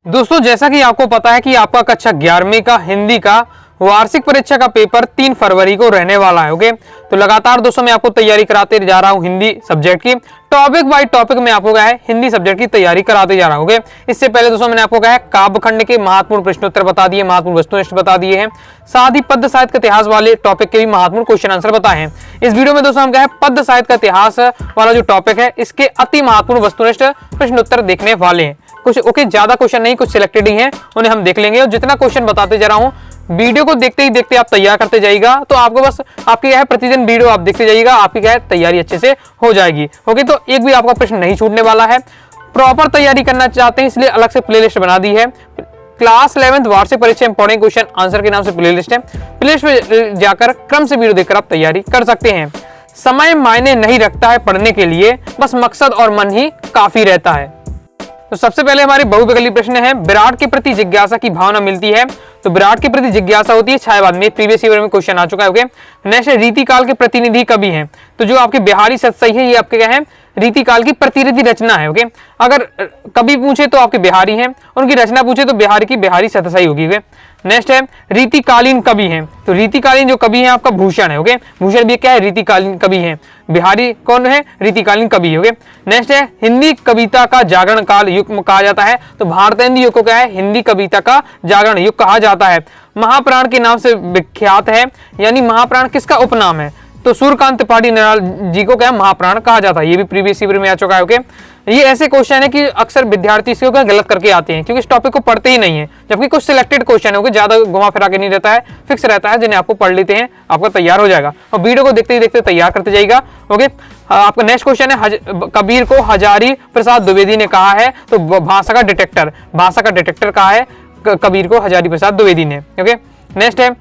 दोस्तों जैसा कि आपको पता है कि आपका कक्षा 11वीं का हिंदी का वार्षिक परीक्षा का पेपर 3 फरवरी को रहने वाला है। ओके, तो लगातार दोस्तों मैं आपको तैयारी कराते जा रहा हूं हिंदी सब्जेक्ट की। टॉपिक बाय टॉपिक में आपको क्या है हिंदी सब्जेक्ट की तैयारी कराते जा रहा हूं। ओके, इससे पहले दोस्तों मैंने आपको क्या है काव्य खंड के महत्वपूर्ण प्रश्नोत्तर बता दिए, महत्वपूर्ण वस्तुनिष्ठ बता दिए हैं, साथ ही पद्य साहित्य का इतिहास वाले टॉपिक के भी महत्वपूर्ण क्वेश्चन आंसर बताए हैं। इस वीडियो में दोस्तों हम क्या है पद्य साहित्य का इतिहास वाला जो टॉपिक है इसके अति महत्वपूर्ण वस्तुनिष्ठ प्रश्नोत्तर देखने वाले हैं। कुछ ओके ज्यादा क्वेश्चन नहीं, कुछ सिलेक्टेड ही हैं, उन्हें हम देख लेंगे। और जितना क्वेश्चन बताते जा रहा हूं वीडियो को देखते ही देखते आप तैयार करते जाइएगा, तो आपको बस आपकी क्या है प्रतिदिन वीडियो आप देखते जाइएगा, आपकी क्या है तैयारी अच्छे से हो जाएगी। ओके, तो एक भी आपका प्रश्न नहीं छूटने वाला है। प्रॉपर तैयारी करना चाहते हैं इसलिए अलग से प्लेलिस्ट बना दी है। क्लास 11th वार्षिक परीक्षा इंपॉर्टेंट क्वेश्चन आंसर के नाम से प्लेलिस्ट है। प्लेलिस्ट में जाकर क्रम से वीडियो देखकर आप तैयारी कर सकते हैं। समय मायने नहीं रखता है पढ़ने के लिए, बस मकसद और मन ही काफी रहता है। तो सबसे पहले हमारे बहुविकल्पी प्रश्न है, विराट के प्रति जिज्ञासा की भावना मिलती है। तो विराट के प्रति जिज्ञासा होती है छायावाद में, प्रीवियस ईयर में क्वेश्चन आ चुका है। ओके, नेक्स्ट रीतिकाल के प्रतिनिधि कवि हैं। तो जो आपके बिहारी सतसई है ये आपके क्या है रीतिकाल की प्रतिनिधि रचना है। ओके, अगर कवि पूछे तो आपके बिहारी हैं, उनकी रचना पूछे तो बिहारी की बिहारी सतसई होगी। नेक्स्ट है रीतिकालीन कवि हैं। तो रीतिकालीन जो कवि है आपका भूषण है। ओके, भूषण भी क्या है रीतिकालीन कवि है। बिहारी कौन है रीतिकालीन कवि है। ओके, नेक्स्ट है हिंदी कविता का जागरण काल युग कहा जाता है। तो भारतेंदु युग को क्या है हिंदी कविता का जागरण युग कहा जाता है। महाप्राण के नाम से विख्यात है, यानी महाप्राण किसका उपनाम है। तो सूर्यकांत त्रिपाठी निराल जी को क्या महाप्राण कहा जाता है, ये भी प्रीवियस ईयर में आ चुका है। ओके, ये ऐसे क्वेश्चन है कि अक्सर विद्यार्थी इसको क्या गलत करके आते हैं क्योंकि इस टॉपिक को पढ़ते ही नहीं है, जबकि कुछ सिलेक्टेड क्वेश्चन है ज्यादा घुमा फिरा के नहीं रहता है, फिक्स रहता है, जिन्हें आपको पढ़ लेते हैं आपका तैयार हो जाएगा। और वीडियो को देखते ही देखते तैयार करते जाइएगा। ओके, आपका नेक्स्ट क्वेश्चन है कबीर को हजारी प्रसाद द्विवेदी ने कहा है। तो भाषा का डिटेक्टर कहा है कबीर को हजारी प्रसाद द्विवेदी ने। ओके, नेक्स्ट है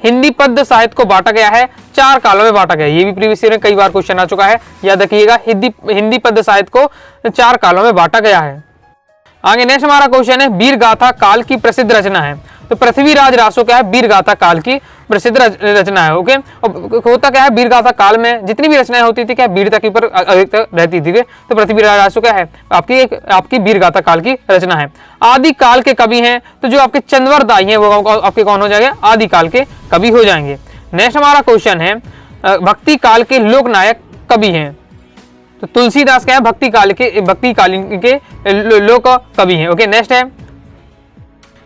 हिंदी पद्य साहित्य को बांटा गया है 4 कालों में बांटा गया है। ये भी प्रीवियस ईयर में कई बार क्वेश्चन आ चुका है, याद रखिएगा। हिंदी पद्य साहित्य को 4 कालों में बांटा गया है। आगे नेक्स्ट हमारा क्वेश्चन है वीर गाथा काल की प्रसिद्ध रचना है। तो पृथ्वीराज रासो क्या है वीर गाथा काल की प्रसिद्ध रचना है। ओके, होता क्या है वीर गाथा काल में जितनी भी रचनाएं होती थी क्या वीरता के ऊपर अधिकतर रहती थी। तो पृथ्वीराज रासो क्या है आपकी वीर गाथा काल की रचना है। आदि काल के कवि हैं। तो जो आपके चंद्रवर दाई हैं वो आपके कौन हो जाएंगे आदि काल के कवि हो जाएंगे। नेक्स्ट हमारा क्वेश्चन है भक्ति काल के लोक नायक कवि हैं। तो तुलसीदास क्या है भक्ति कालीन के लोक कवि हैं। ओके, नेक्स्ट है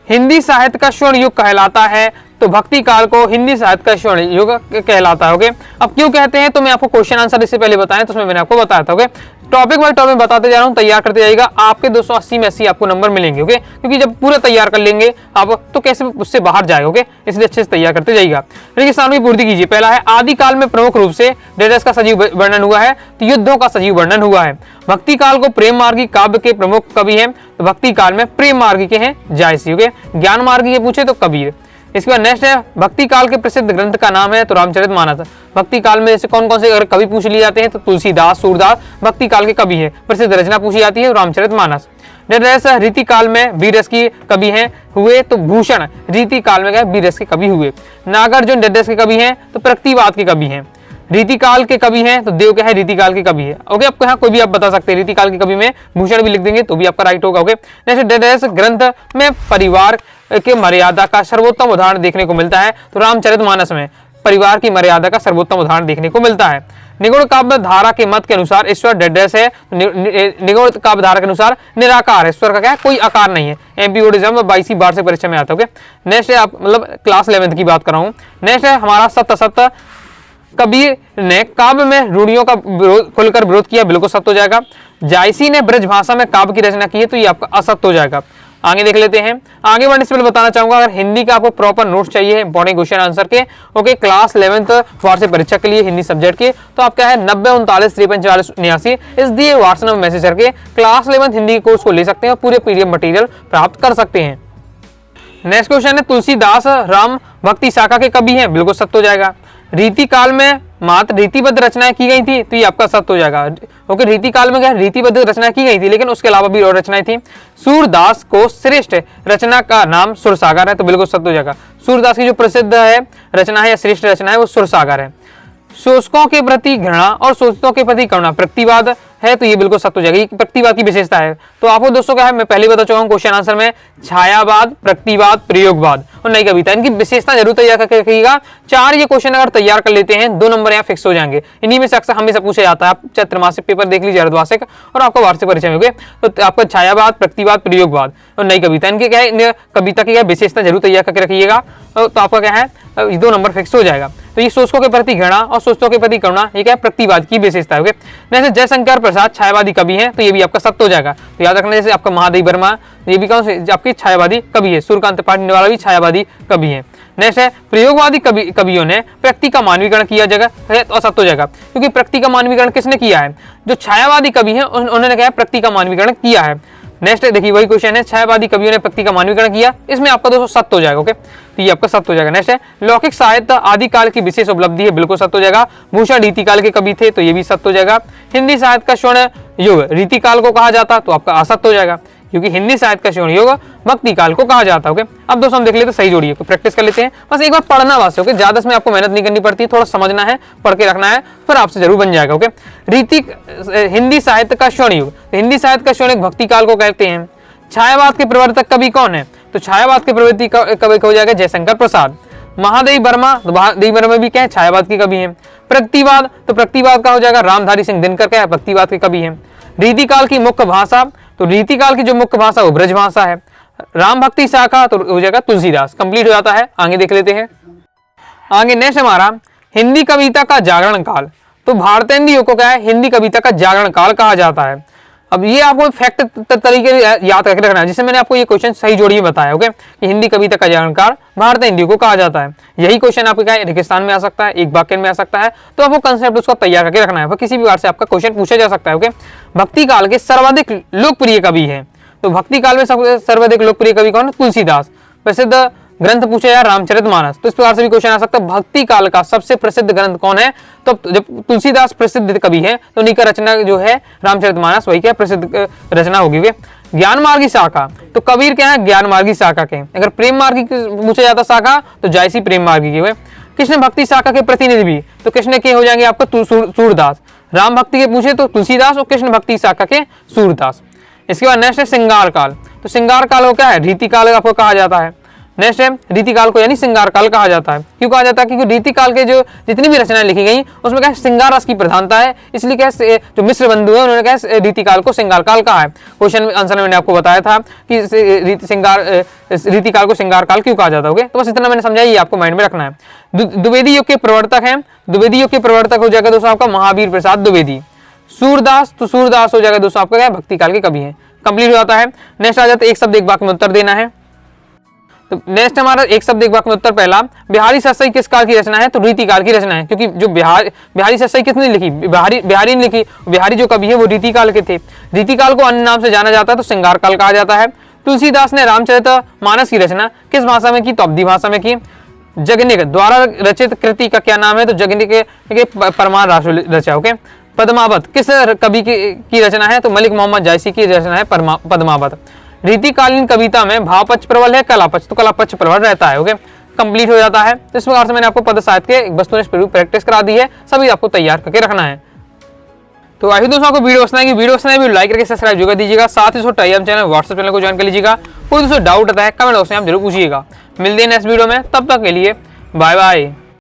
हिंदी साहित्य का स्वर्ण युग कहलाता है। तो भक्ति काल को हिंदी साहित्य का स्वर्ण युग कहलाता है। ओके, अब क्यों कहते हैं तो मैं आपको क्वेश्चन आंसर इससे पहले बताया तो उसमें मैंने आपको बताया था। ओके, टॉपिक बाय टॉपिक बताते जा रहा हूं, तैयार करते जाइएगा। आपके 280 में 80 आपको नंबर मिलेंगे। ओके, क्योंकि जब पूरा तैयार कर लेंगे आप तो कैसे उससे बाहर जाएगा। ओके, इसलिए अच्छे से तैयार करते जाइएगा। देखिए सामने पूर्ति कीजिए। पहला है आदिकाल में प्रमुख रूप से डेडस का सजीव वर्णन हुआ है, तो युद्धों का सजीव वर्णन हुआ है। भक्ति काल को प्रेम मार्गी काव्य के प्रमुख कवि हैं। तो भक्ति काल में प्रेम मार्गी के हैं जायसी। ओके, ज्ञान मार्गी के पूछे तो कबीर। इसके बाद नेक्स्ट है भक्ति काल के प्रसिद्ध ग्रंथ का नाम है तो रामचरितमानस। भक्ति काल में जैसे कौन कौन से अगर कवि पूछ लिए जाते हैं तो तुलसीदास सूरदास भक्ति काल के कवि है। प्रसिद्ध रचना पूछी जाती है रामचरितमानस। रीति काल में वीररस की कवि हैं हुए तो भूषण रीति काल में क्या वीररस के कवि हुए। नागार्जुन डेडस के कवि हैं तो प्रकृतिवाद के कवि हैं। रीतिकाल के कवि हैं तो देव क्या है रीतिकाल के कवि है। ओके, आपको यहाँ कोई भी आप बता सकते हैं रीतिकाल के कवि में भूषण भी लिख देंगे तो भी आपका राइट होगा। ओके, नेक्स्ट डेडस ग्रंथ में परिवार के मर्यादा का सर्वोत्तम उदाहरण देखने को मिलता है। तो रामचरितमानस में परिवार की मर्यादा का सर्वोत्तम उदाहरण देखने को मिलता है। निगुण काव्य धारा के मत के अनुसार ईश्वर डेडस है। निगुण काव्य धारा के अनुसार निराकार है, ईश्वर का क्या है कोई आकार नहीं है। एमपी ओडिज्म 22वीं वार्षिक परीक्षा में आता है। ओके, नेक्स्ट है आप मतलब क्लास 11th की बात कर रहा हूँ। नेक्स्ट है हमारा सत्य कबीर ने काव्य में रूढ़ियों का खुलकर विरोध किया, बिल्कुल सत्य हो जाएगा। जायसी ने ब्रज भाषा में काव्य की रचना की है तो ये आपका असत्य हो जाएगा। आगे देख लेते हैं। आगे बढ़ने से पहले बताना चाहूंगा अगर हिंदी का आपको प्रॉपर नोट्स चाहिए इंपॉर्टेंट क्वेश्चन आंसर के ओके क्लास 11th वार्षिक परीक्षा के लिए हिंदी सब्जेक्ट के, तो आप क्या है 90 39 53 40 89 इस दिए व्हाट्सएप में मैसेज करके क्लास 11th हिंदी कोर्स को ले सकते हैं और पूरे पीडीएफ मटेरियल प्राप्त कर सकते हैं। नेक्स्ट क्वेश्चन है तुलसीदास राम भक्ति शाखा के कवि हैं, बिल्कुल सत्य हो जाएगा। रीति काल में मात्र रीतिबद्ध रचनाएं की गई थी तो ये आपका सत्य हो जाएगा। ओके, रीति काल में क्या रीतिबद्ध रचना की गई थी लेकिन उसके अलावा भी और रचनाएं थी। सूरदास को श्रेष्ठ रचना का नाम सुरसागर है तो बिल्कुल सत्य हो जाएगा। सूरदास की जो प्रसिद्ध है रचना है या श्रेष्ठ रचना है वो सुरसागर है। शोषकों के प्रति घृणा और शोषितों के प्रति करुणा प्रतिवाद है तो ये बिल्कुल सत्य हो जाएगा, ये प्रकृतिवाद की विशेषता है। तो आपको दोस्तों क्या है, मैं पहले बता चुका हूँ क्वेश्चन आंसर में, छायावाद, प्रकृतिवाद, प्रयोगवाद और नई कविता, इनकी विशेषता जरूर तैयार करके रखिएगा। 4 ये क्वेश्चन अगर तैयार कर लेते हैं 2 नंबर यहाँ फिक्स हो जाएंगे। इन्हीं में से अक्सर हमेशा पूछा जाता है, आप चाहे त्रैमासिक पेपर देख लीजिए अर्धवार्षिक और आपको वार्षिक परीक्षा में, तो आपका छायावाद, प्रकृतिवाद, प्रयोगवाद और नई कविता, इनके क्या है, कविता की क्या विशेषता जरूर तैयार करके रखिएगा। तो आपका क्या है 2 नंबर फिक्स हो जाएगा। तो ये सोचों के प्रति घृणा और सोचों के प्रति करुणा, ये क्या है, प्रकृतिवाद की विशेषता है। ओके, जैसे जयशंकर प्रसाद छायावादी कवि हैं, तो ये भी आपका सत्य हो जाएगा। तो याद रखना, जैसे आपका महादेव वर्मा, ये भी कौन से आपके छायावादी कवि है। सूर्यकांत त्रिपाठी वाला भी छायावादी कवि है। नेक्स्ट है, प्रयोगवादी कवियों ने प्रकृति का मानवीकरण किया जगह है तो असत्य हो जाएगा, क्योंकि प्रकृति का मानवीकरण किसने किया है, जो छायावादी कवि हैं उन्होंने क्या है, प्रकृति का मानवीकरण किया है। नेक्स्ट देखिए वही क्वेश्चन है, छायावादी कवियों ने प्रकृति का मानवीकरण किया, इसमें आपका दोस्तों सत्य हो जाएगा। ओके, तो ये आपका सत्य हो जाएगा। नेक्स्ट है, लौकिक साहित्य आदिकाल की विशेष उपलब्धि है, बिल्कुल सत्य हो जाएगा। भूषण रीतिकाल के कवि थे, तो ये भी सत्य हो जाएगा। हिंदी साहित्य का स्वर्ण युग रीतिकाल को कहा जाता, तो आपका असत्य हो जाएगा, क्योंकि हिंदी साहित्य का स्वर्ण युग भक्ति काल को कहा जाता है। ओके, अब दोस्तों हम देख लेते हैं सही जोड़ी, प्रैक्टिस कर लेते हैं। बस एक बार पढ़ना वास्ते, ओके, ज्यादा इसमें आपको मेहनत नहीं करनी पड़ती, थोड़ा समझना है, पढ़ के रखना है, फिर आपसे जरूर बन जाएगा। ओके, हिंदी साहित्य का स्वर्ण युग, हिंदी साहित्य का स्वर्ण युग भक्ति काल को कहते हैं। छायावाद के प्रवर्तक कवि कौन है, तो छायावाद के प्रवर्तक कवि हो जाएगा जयशंकर प्रसाद। महादेव वर्मा, तो महादेव वर्मा भी क्या है, छायावाद के कवि हैं। प्रकृतिवाद, तो प्रकृतिवाद का हो जाएगा रामधारी सिंह दिनकर, क्या है, प्रकृतिवाद के कवि हैं। रीतिकाल की मुख्य भाषा, तो रीतिकाल की जो मुख्य भाषा वो ब्रज भाषा है। राम भक्ति शाखा, तो हो जाएगा तुलसीदास। कंप्लीट हो जाता है, आगे देख लेते हैं। आगे नेक्स्ट हमारा हिंदी कविता का जागरण काल, तो भारतेंदु को क्या है, हिंदी कविता का जागरण काल कहा जाता है। अब ये आपको फैक्ट तरीके याद करके रखना है, जिससे मैंने आपको ये क्वेश्चन सही जोड़ी में बताया। ओके, कि हिंदी कविता का जागरण काल भारतेंदु को कहा जाता है। यही क्वेश्चन आपके क्या है, रेगिस्तान में आ सकता है, एक वाक्य में आ सकता है, तो आपको कंसेप्ट उसका तैयार करके रखना है, किसी भी बार से आपका क्वेश्चन पूछा जा सकता है। ओके, भक्ति काल के सर्वाधिक लोकप्रिय कवि है, तो भक्ति काल में सर्वाधिक लोकप्रिय कवि कौन है, तुलसीदास। प्रसिद्ध ग्रंथ पूछा जाए रामचरितमानस, तो इस प्रकार से भी क्वेश्चन आ सकता है, भक्ति काल का सबसे प्रसिद्ध ग्रंथ कौन है, तो जब तुलसीदास प्रसिद्ध कवि है तो उन्हीं का रचना जो है रामचरितमानस, वही क्या प्रसिद्ध रचना होगी। ज्ञान मार्गी शाखा, तो कबीर क्या है, ज्ञान मार्गी शाखा के। अगर प्रेम मार्गी पूछा जाता शाखा, तो जायसी प्रेम मार्गी के हुए। कृष्ण भक्ति शाखा के प्रतिनिधि भी, तो कृष्ण के हो जाएंगे आपका सूरदास। राम भक्ति के पूछे तो तुलसीदास, और कृष्ण भक्ति शाखा के सूरदास। इसके बाद नेक्स्ट है श्रृंगार काल, तो श्रृंगार काल को क्या है, रीतिकाल आपको कहा जाता है। नेक्स्ट है रीतिकाल को यानी श्रृंगार काल कहा जाता है। क्यों कहा जाता है, क्योंकि रीतिकाल के जो जितनी भी रचनाएं लिखी गई उसमें क्या श्रृंगार रस की प्रधानता है, इसलिए क्या जो मिश्र बंधु है उन्होंने क्या रीतिकाल को श्रृंगार काल कहा है। क्वेश्चन आंसर में मैंने आपको बताया था कि रीतिकाल को श्रृंगार काल क्यों कहा जाता है। तो बस इतना मैंने समझाया, ये आपको माइंड में रखना है। द्विवेदी युग के प्रवर्तक है, द्विवेदी युग के प्रवर्तक हो जाएगा दोस्तों आपका महावीर प्रसाद द्विवेदी। सूरदास, तो सूरदास हो जाएगा दोस्तों आपका क्या भक्ति काल के कवि है। कंप्लीट हो जाता है। नेक्स्ट आ जाता है एक शब्द एक वाक्य में उत्तर देना है। तो नेक्स्ट हमारा एक शब्द एक वाक्य में उत्तर पहला, बिहारी सतसई किस काल की रचना है, तो रीतिकाल की रचना है, क्योंकि जो बिहारी सतसई किसने लिखी, बिहारी ने लिखी। बिहारी जो कवि है वो रीतिकाल के थे। रीतिकाल को अन्य नाम से जाना जाता है, तो श्रृंगार काल कहा जाता है। तुलसीदास ने रामचरितमानस की रचना किस भाषा में की, तो अवधी भाषा में की। जगनिक द्वारा रचित कृति का क्या नाम है, तो जगनिक के परमार रासु रचा। ओके, पद्मावत किस कवि की रचना है, तो मलिक मोहम्मद जायसी की रचना है पद्मावत। रीतिकालीन कविता में भाव पक्ष प्रबल है, कला पक्ष, तो कला पक्ष प्रबल रहता है। ओके, कंप्लीट हो जाता है। तो इस प्रकार से मैंने आपको पद साहित्य के वस्तुनिष्ठ प्रैक्टिस करा दी है, सभी आपको तैयार करके रखना है। तो आई दोस्तों आपको वीडियो पसंद आएगी, वीडियो पसंद आए लाइक करके सब्सक्राइब जरूर दीजिएगा। साथ ही टेलीग्राम चैनल व्हाट्सएप चैनल को ज्वाइन कर लीजिएगा। कोई दोस्तों डाउट आता है कमेंट बॉक्स में आप जरूर पूछिएगा। मिलते हैं नेक्स्ट वीडियो में, तब तक के लिए बाय बाय।